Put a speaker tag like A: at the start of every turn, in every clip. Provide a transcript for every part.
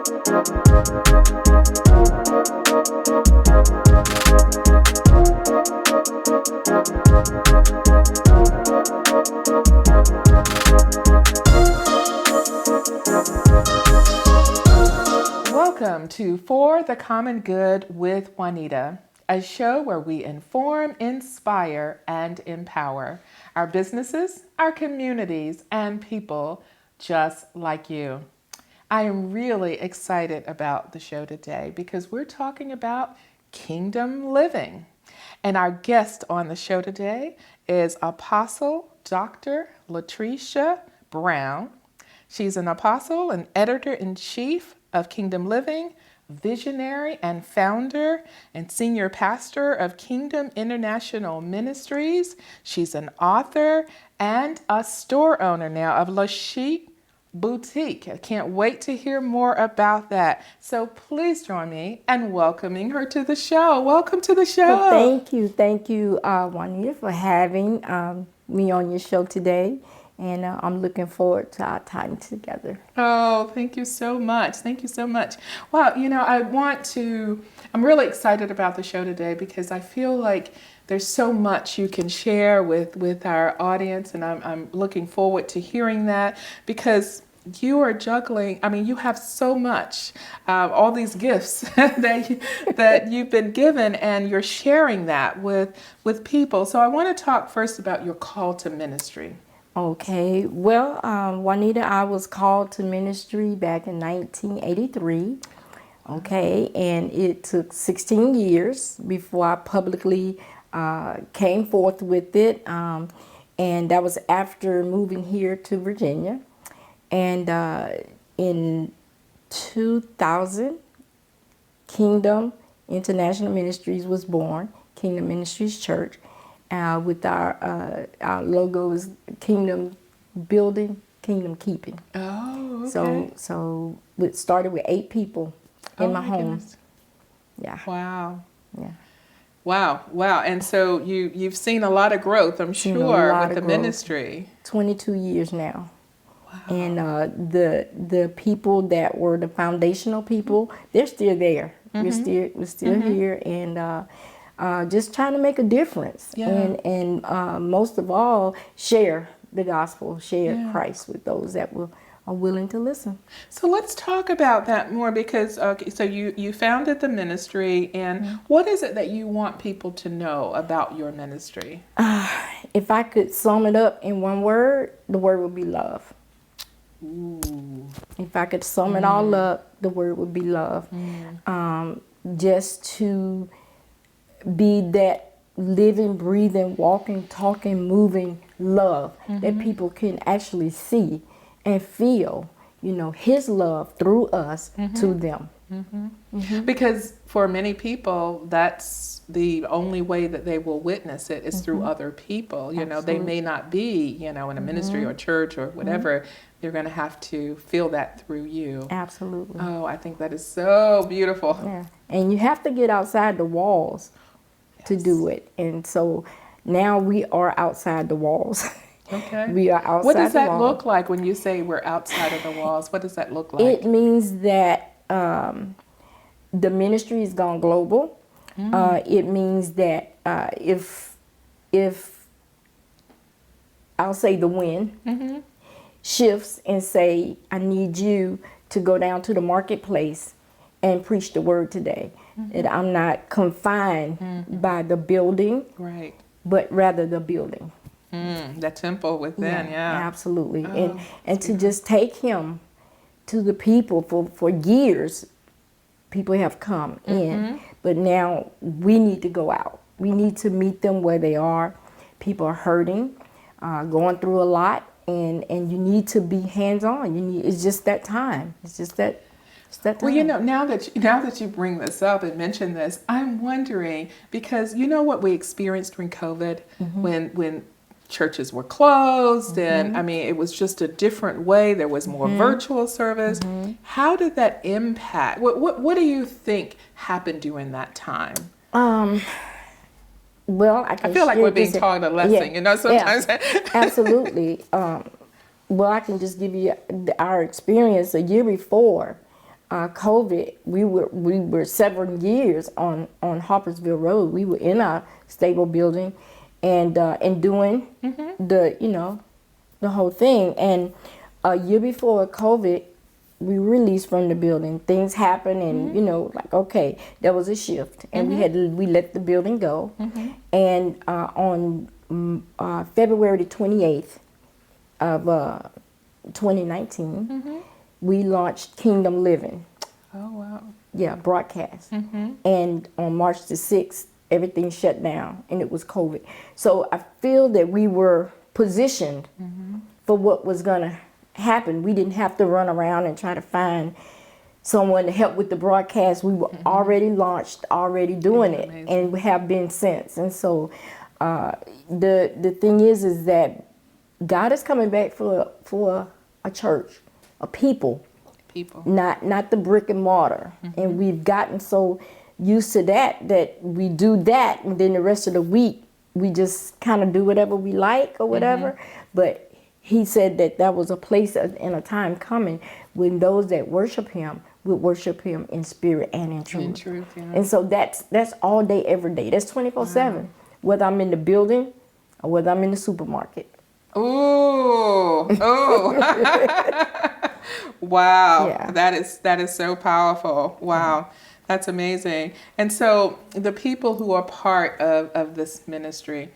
A: Welcome to For the Common Good with Juanita, a show where we inform, inspire, and empower our businesses, our communities, and people just like you. I am really excited about the show today because we're talking about kingdom living. And our guest on the show today is Apostle Dr. Letricia Brown. She's an apostle and editor-in-chief of Kingdom Living, visionary and founder and senior pastor of Kingdom International Ministries. She's an author and a store owner now of La Chic Boutique. I can't wait to hear more about that. So please join me in welcoming her to the show. Welcome to the show.
B: Well, thank you, Juanita, for having me on your show today. And I'm looking forward to our time together.
A: Oh, thank you so much. Thank you so much. Well, I'm really excited about the show today because I feel like there's so much you can share with our audience. And I'm looking forward to hearing that because you are juggling. I mean, you have so much, all these gifts that you've been given, and you're sharing that with people. So I want to talk first about your call to ministry.
B: Okay, well, Juanita, I was called to ministry back in 1983, okay, and it took 16 years before I publicly came forth with it, and that was after moving here to Virginia, and in 2000, Kingdom International Ministries was born, Kingdom Ministries Church. With our logo is Kingdom Building, Kingdom Keeping.
A: Oh, okay.
B: So it started with 8 people in my home.
A: Goodness.
B: Yeah.
A: Wow.
B: Yeah.
A: Wow. And so you've seen a lot of growth, I'm sure, with the ministry.
B: 22 years now.
A: Wow.
B: And the people that were the foundational people, they're still there. Mm-hmm. We're still mm-hmm. here, and just trying to make a difference, and most of all, share the gospel, share Christ with those that are willing to listen.
A: So let's talk about that more because, so you founded the ministry, and what is it that you want people to know about your ministry?
B: If I could sum it up in one word, the word would be love.
A: Ooh.
B: If I could sum it all up, the word would be love. Just to be that living, breathing, walking, talking, moving love that people can actually see and feel, his love through us to them.
A: Because for many people, that's the only way that they will witness it is through other people. They may not be, in a ministry or church or whatever. They're going to have to feel that through you.
B: Absolutely.
A: Oh, I think that is so beautiful.
B: Yeah. And you have to get outside the walls to do it. And so now we are outside the walls.
A: Okay.
B: We are outside the walls.
A: What does that look like when you say we're outside of the walls? What does that look like?
B: It means that the ministry has gone global. It means that if I'll say the wind shifts and say, I need you to go down to the marketplace and preach the word today. That I'm not confined by the building,
A: right?
B: But rather the building.
A: That temple within,
B: Absolutely.
A: Oh,
B: and to just take him to the people for years, people have come in, but now we need to go out. We need to meet them where they are. People are hurting, going through a lot, and you need to be hands-on. It's just that time. It's just that.
A: Well, now that you bring this up and mention this, I'm wondering, because what we experienced during COVID when churches were closed and it was just a different way. There was more virtual service. How did that impact? What do you think happened during that time?
B: Well,
A: I feel like we're being taught a lesson, sometimes.
B: Yeah, absolutely. Well, I can just give you our experience a year before. COVID, we were several years on Harpersville Road. We were in our stable building, and doing the whole thing. And a year before COVID, we released from the building. Things happened, and like, okay, there was a shift, and we let the building go. And on February the 28th of 2019, we launched Kingdom Living.
A: Oh, wow.
B: Yeah, broadcast. And on March the 6th, everything shut down, and it was COVID. So I feel that we were positioned for what was going to happen. We didn't have to run around and try to find someone to help with the broadcast. We were already launched, already doing it, and we have been since. And so the thing is that God is coming back for a church, a people, not the brick and mortar. And we've gotten so used to that we do that, and then the rest of the week we just kind of do whatever we like or whatever. But he said that was a place and a time coming when those that worship him would worship him in spirit and in truth. And so that's all day, every day. That's 24/7, whether I'm in the building or whether I'm in the supermarket.
A: Ooh, wow.
B: Yeah.
A: That is so powerful. Wow. That's amazing. And so the people who are part of this ministry,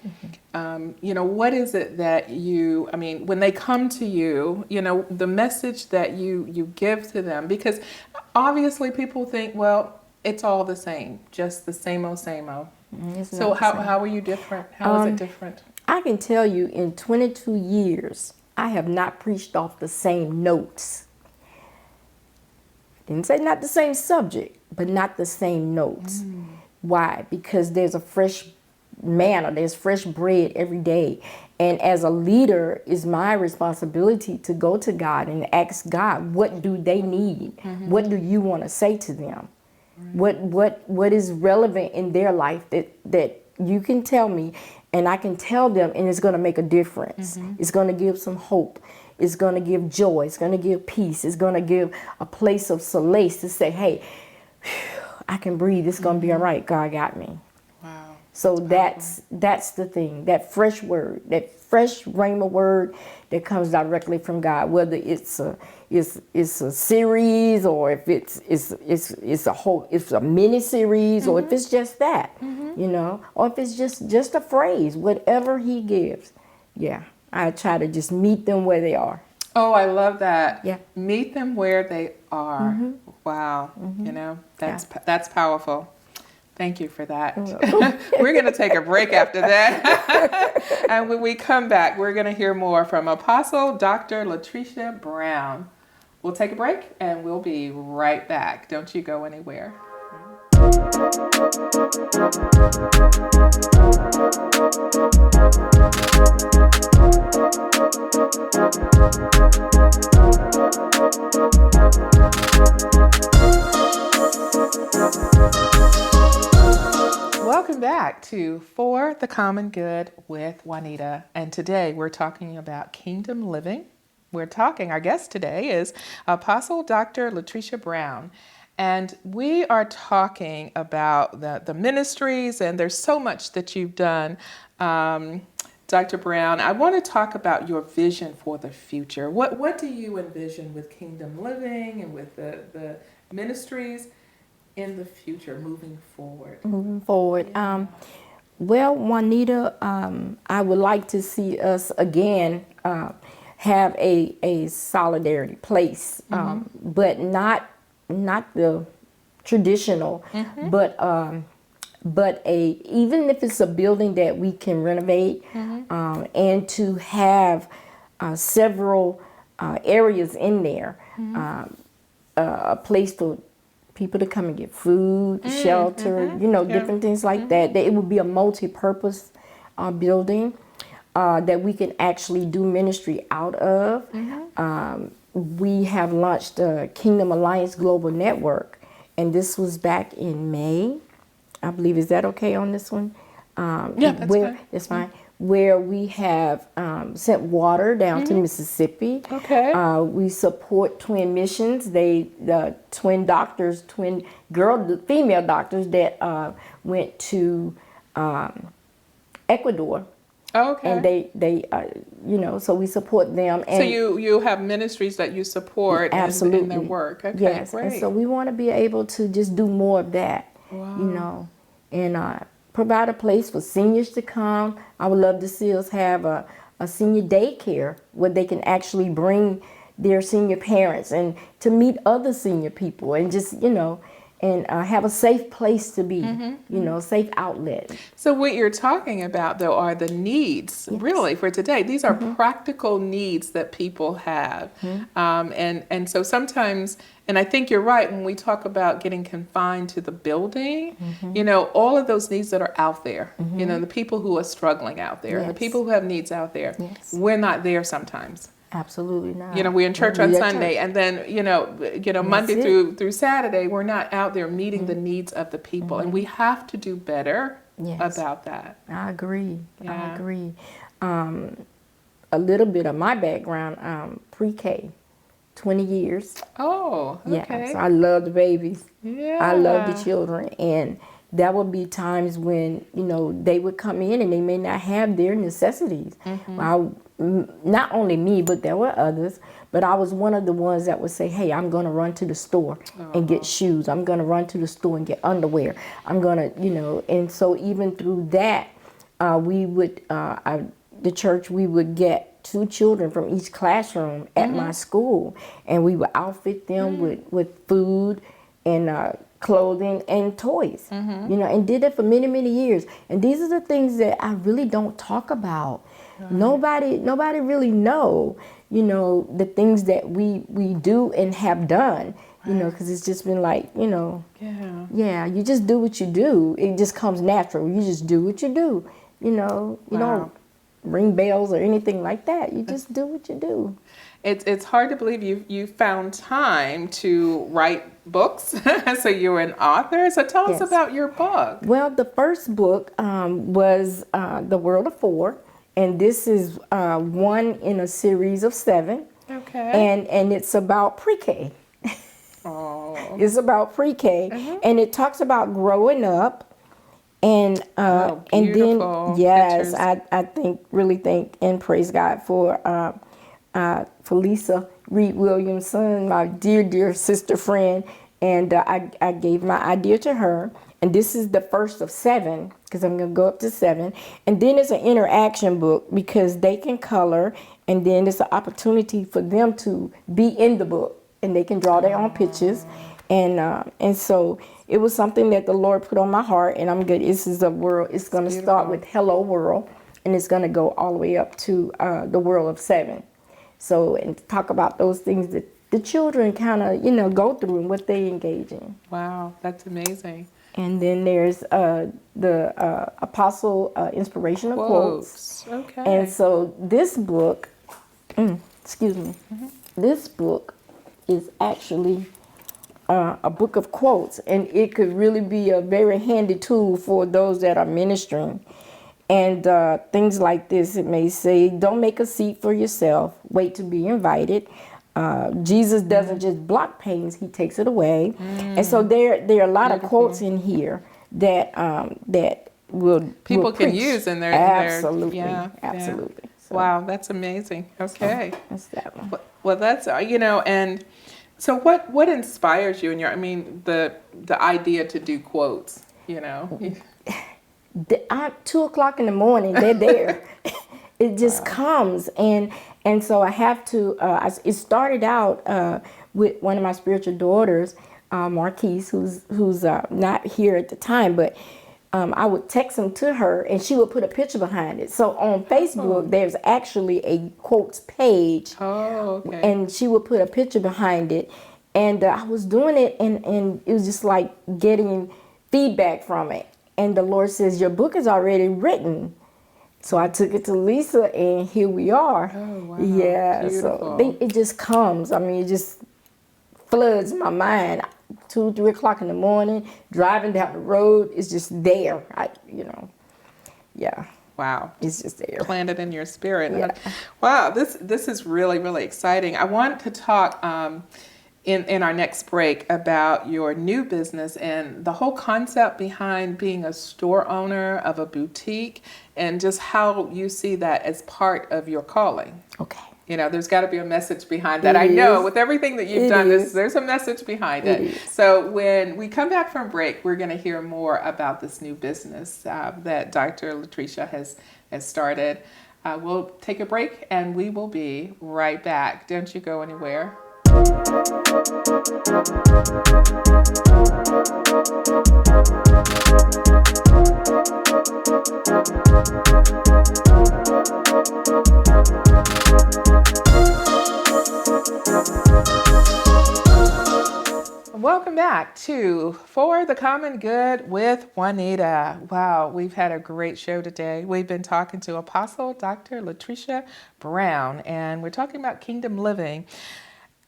A: what is it that when they come to you, the message that you give to them, because obviously people think, well, it's all the same, just the same old, same old. So how are you different? How is it different?
B: I can tell you in 22 years, I have not preached off the same notes. Didn't say not the same subject, but not the same notes. Why? Because there's a fresh manna, there's fresh bread every day. And as a leader, it's my responsibility to go to God and ask God, what do they need? What do you want to say to them? What is relevant in their life that you can tell me and I can tell them, and it's going to make a difference. It's going to give some hope. It's going to give joy. It's going to give peace. It's going to give a place of solace to say, hey, I can breathe. It's going to be all right. God got me.
A: Wow.
B: So that's the thing, that fresh word, that fresh rhema word that comes directly from God, whether it's a series, or if it's a mini series, or if it's just that, or if it's just a phrase, whatever he gives. Yeah. I try to just meet them where they are.
A: Oh, I love that.
B: Yeah.
A: Meet them where they are. Wow. That's powerful. Thank you for that. We're going to take a break after that. And when we come back, we're going to hear more from Apostle Dr. Letricia Brown. We'll take a break and we'll be right back. Don't you go anywhere. Welcome back to For the Common Good with Juanita. And today we're talking about kingdom living. Our guest today is Apostle Dr. Letricia Brown. And we are talking about the ministries, and there's so much that you've done. Dr. Brown, I want to talk about your vision for the future. What do you envision with Kingdom Living and with the ministries in the future moving forward?
B: Yeah. Well, Juanita, I would like to see us again have a solidarity place, but not the traditional, but even if it's a building that we can renovate, and to have several areas in there, a place for people to come and get food, shelter, different things like that. That it would be a multi-purpose building that we can actually do ministry out of. We have launched the Kingdom Alliance Global Network, and this was back in May, I believe. Is that okay on this one?
A: Yeah, that's fine.
B: That's fine. where we have sent water down to Mississippi.
A: Okay.
B: We support twin missions. The twin doctors, female doctors that went to Ecuador.
A: Okay.
B: And they so we support them. And
A: so you have ministries that you support
B: absolutely
A: in their work. Okay,
B: yes,
A: great.
B: and so we want to be able to just do more of that.
A: Wow.
B: And provide a place for seniors to come. I would love to see us have a senior daycare where they can actually bring their senior parents and to meet other senior people and just, and have a safe place to be, safe outlet.
A: So what you're talking about, though, are the needs, really, for today. These are practical needs that people have. And so sometimes, and I think you're right, when we talk about getting confined to the building, all of those needs that are out there, the people who are struggling out there, the people who have needs out there, we're not there sometimes.
B: Absolutely not.
A: We're in church on Sunday, and then Monday through Saturday, we're not out there meeting the needs of the people, and we have to do better about that.
B: I agree.
A: Yeah.
B: I agree. A little bit of my background, pre-K, 20 years.
A: Oh, okay.
B: Yeah, so I love the babies.
A: Yeah.
B: I love the children, and there would be times when they would come in and they may not have their necessities. Not only me, but there were others. But I was one of the ones that would say, "Hey, I'm going to run to the store and get shoes. I'm going to run to the store and get underwear. I'm going to, And so even through that, we would the church we would get 2 children from each classroom at my school, and we would outfit them with food and clothing and toys, and did it for many, many years. And these are the things that I really don't talk about. Right. Nobody really know, the things that we do and have done, because it's just been like, you just do what you do. It just comes natural. You just do what you do, you don't ring bells or anything like that. You just do what you do.
A: It's hard to believe you found time to write books. So you're an author. So tell us about your book.
B: Well, the first book was The World of Four, and this is one in a series of 7.
A: Okay.
B: And it's about pre-K.
A: Oh.
B: It's about pre-K, and it talks about growing up. And and then
A: pictures.
B: I really think and praise God for Lisa Reed Williamson, my dear sister friend, and I gave my idea to her, and this is the first of 7 because I'm going to go up to 7, and then it's an interaction book because they can color, and then it's an opportunity for them to be in the book, and they can draw their own pictures, and so it was something that the Lord put on my heart, and I'm good. This is a world. It's going to start with Hello World, and it's going to go all the way up to the world of 7. So, and talk about those things that the children kind of, go through and what they engage in.
A: Wow, that's amazing.
B: And then there's the Apostle Inspirational Quotes.
A: Okay.
B: And so this book, this book is actually a book of quotes, and it could really be a very handy tool for those that are ministering. And things like this, it may say, don't make a seat for yourself, wait to be invited. Jesus doesn't just block pains, he takes it away. And so there are a lot of quotes in here that people
A: can use in their
B: absolutely. So,
A: wow, that's amazing. Okay.
B: So that's that one.
A: Well, that's and so what inspires you in the idea to do quotes,
B: 2:00 in the morning, they're there. It just comes, and so I have to. It started out with one of my spiritual daughters, Marquise, who's not here at the time, but I would text them to her, and she would put a picture behind it. So on Facebook, there's actually a quotes page, and she would put a picture behind it, and I was doing it, and it was just like getting feedback from it. And the Lord says, your book is already written. So I took it to Lisa, and here we are.
A: Oh, wow.
B: Yeah,
A: beautiful.
B: So it just comes. It just floods my mind. 2-3 o'clock in the morning, driving down the road, it's just there. Yeah.
A: Wow.
B: It's just there.
A: Planted in your spirit.
B: Yeah.
A: Wow, this is really, really exciting. I want to talk in our next break about your new business and the whole concept behind being a store owner of a boutique and just how you see that as part of your calling.
B: Okay.
A: You know, there's got to be a message behind that.
B: It
A: I know
B: is.
A: with everything that you've
B: It
A: done,
B: is.
A: there's a message behind
B: It
A: it.
B: is.
A: So when we come back from break, we're going to hear more about this new business that Dr. Letricia has started. We'll take a break and we will be right back. Don't you go anywhere. Welcome back to For the Common Good with Juanita. Wow, we've had a great show today. We've been talking to Apostle Dr. Letricia Brown, and we're talking about kingdom living.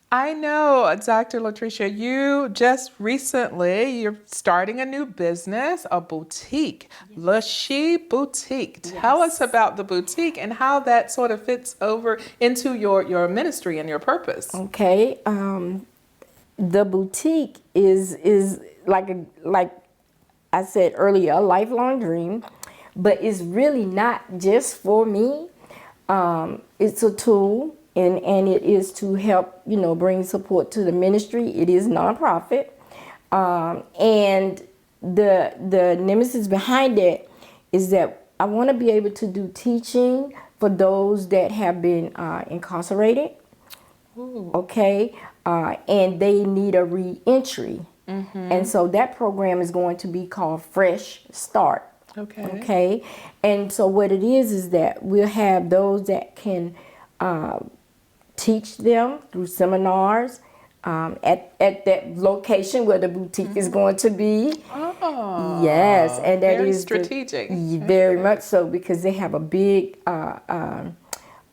A: I know, Dr. Letricia, you just recently, you're starting a new business, a boutique, yes. Le She Boutique. Yes. Tell us about the boutique and how that sort of fits over into your ministry and your purpose.
B: Okay. The boutique is like I said earlier, a lifelong dream, but it's really not just for me. It's a tool, and it is to help, bring support to the ministry. It is nonprofit, and the nemesis behind it is that I want to be able to do teaching for those that have been incarcerated. Ooh. Okay. And they need a re-entry. Mm-hmm. And so that program is going to be called Fresh Start. Okay. Okay. And so what it is that we'll have those that can teach them through seminars at that location where the boutique is going to be. Oh. Yes. And that
A: very
B: is
A: strategic.
B: Very much so, because they have a big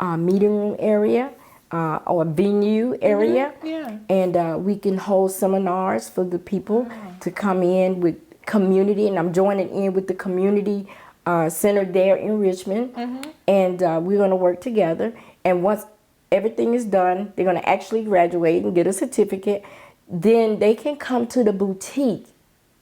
B: meeting room area. Or a venue area, mm-hmm. Yeah. And we can hold seminars for the people to come in with community, and I'm joining in with the community center there in Richmond, mm-hmm. And we're going to work together, and once everything is done, they're going to actually graduate and get a certificate, then they can come to the boutique,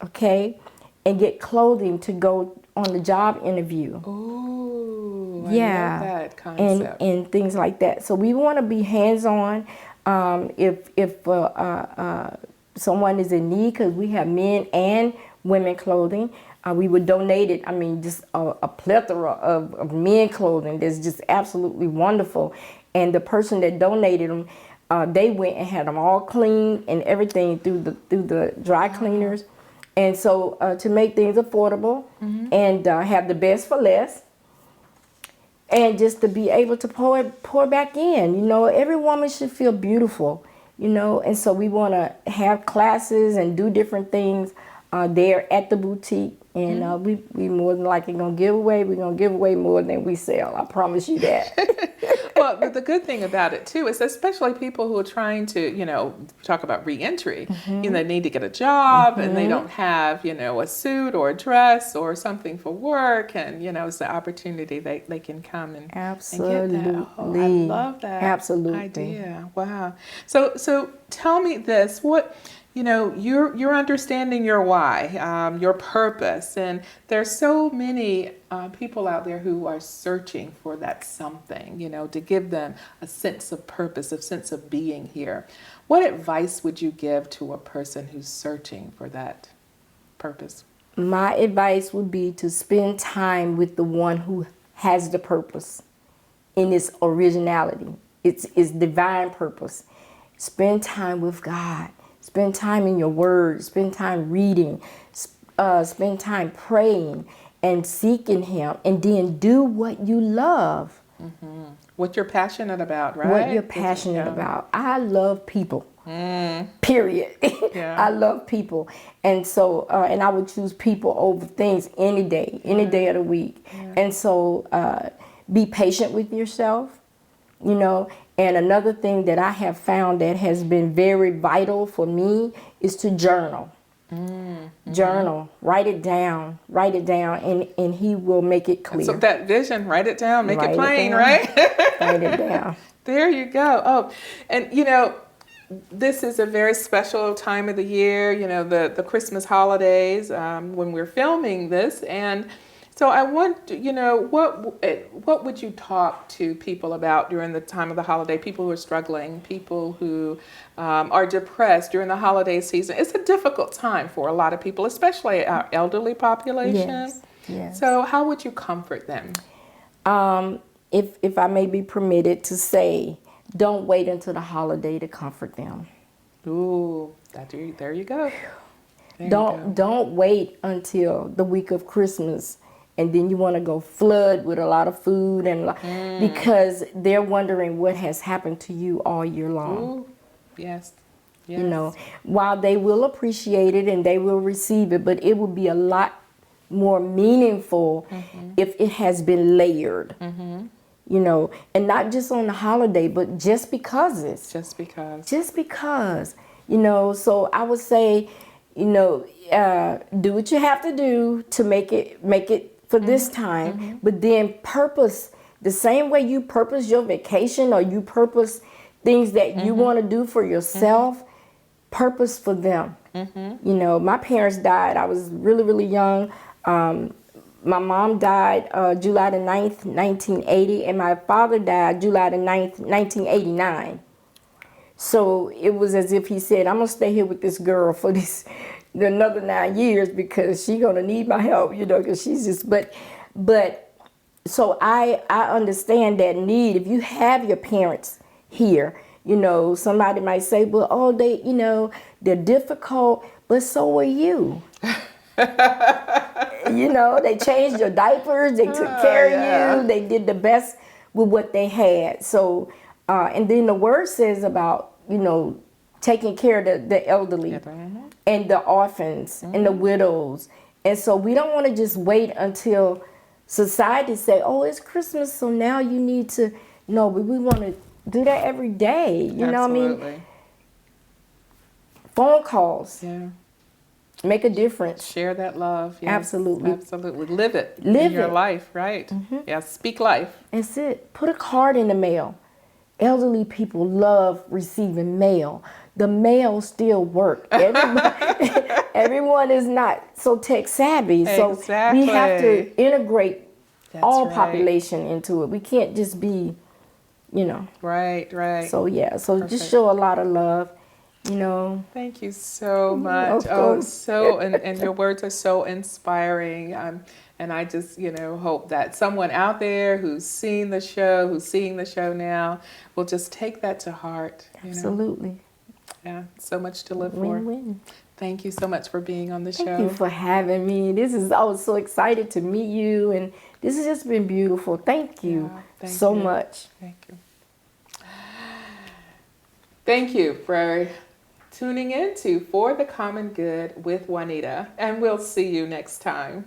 B: okay, and get clothing to go on the job interview.
A: Ooh,
B: yeah,
A: I love that concept.
B: And things like that. So we want to be hands-on. If someone is in need, because we have men and women clothing, we would donate it. I mean, just a plethora of men clothing that's just absolutely wonderful. And the person that donated them, they went and had them all cleaned and everything through the dry cleaners. And so to make things affordable, mm-hmm. and have the best for less, and just to be able to pour back in. Every woman should feel beautiful, and so we want to have classes and do different things there at the boutique. And mm-hmm. we more than likely we're going to give away more than we sell. I promise you that.
A: Well, the good thing about it too is, especially people who are trying to, talk about re-entry, mm-hmm. They need to get a job, mm-hmm. and they don't have, a suit or a dress or something for work, and it's the opportunity they can come and
B: absolutely
A: and get that. Oh, I love that
B: absolutely
A: idea. Wow. So tell me this: what? You're understanding your why, your purpose, and there's so many people out there who are searching for that something, to give them a sense of purpose, a sense of being here. What advice would you give to a person who's searching for that purpose?
B: My advice would be to spend time with the one who has the purpose in its originality. It's divine purpose. Spend time with God. Spend time in your word, spend time reading, spend time praying and seeking him, and then do what you love.
A: Mm-hmm. What you're passionate about, right?
B: What you're passionate about. I love people, period. Yeah. I love people. And so, and I would choose people over things any day of the week. Yeah. And so be patient with yourself, And another thing that I have found that has been very vital for me is to journal. Journal, write it down, and he will make it clear.
A: So that vision, write it down, make it
B: Write it
A: plain,
B: down.
A: right?
B: Write it down.
A: There you go. Oh, and this is a very special time of the year, the Christmas holidays, when we're filming this. And so I want, what would you talk to people about during the time of the holiday? People who are struggling, people who are depressed during the holiday season. It's a difficult time for a lot of people, especially our elderly population.
B: Yes.
A: So how would you comfort them?
B: If I may be permitted to say, don't wait until the holiday to comfort them.
A: Ooh, there you go.
B: Don't wait until the week of Christmas and then you want to go flood with a lot of food because they're wondering what has happened to you all year long.
A: Ooh, yes.
B: While they will appreciate it and they will receive it, but it will be a lot more meaningful if it has been layered. And not just on the holiday, but just because. So I would say, do what you have to do to make it for this time, but then purpose the same way you purpose your vacation or you purpose things that you want to do for yourself, purpose for them. My parents died. I was really, really young. My mom died July the 9th, 1980, and my father died July the 9th, 1989. So it was as if he said, I'm going to stay here with this girl for another 9 years because she's going to need my help, because she's just, but so I understand that need. If you have your parents here, somebody might say, well, they're difficult, but so are you. They changed your diapers, they took care of you, they did the best with what they had. So, and then the word says about, taking care of the elderly and the orphans and the widows. And so we don't want to just wait until society say, oh, it's Christmas, so now you need to, no, but we want to do that every day. You know what I mean? Phone calls. Yeah. Make a difference.
A: Share that love. Yes,
B: absolutely.
A: Live it in your life, right? Yeah, speak life.
B: That's it. Put a card in the mail. Elderly people love receiving mail. The mail still works. Everyone is not so tech savvy. So we have to integrate all population into it. We can't just be,
A: Right.
B: So Perfect. Just show a lot of love.
A: Thank you so much. And your words are so inspiring. And I just, hope that someone out there who's seeing the show now, will just take that to heart.
B: Absolutely.
A: Yeah, so much to live
B: Win-win.
A: for. Thank you so much for being on the show.
B: Thank you for having me. I was so excited to meet you, and this has just been beautiful. Thank you so much.
A: Thank you. Thank you for tuning in to For the Common Good with Juanita, and we'll see you next time.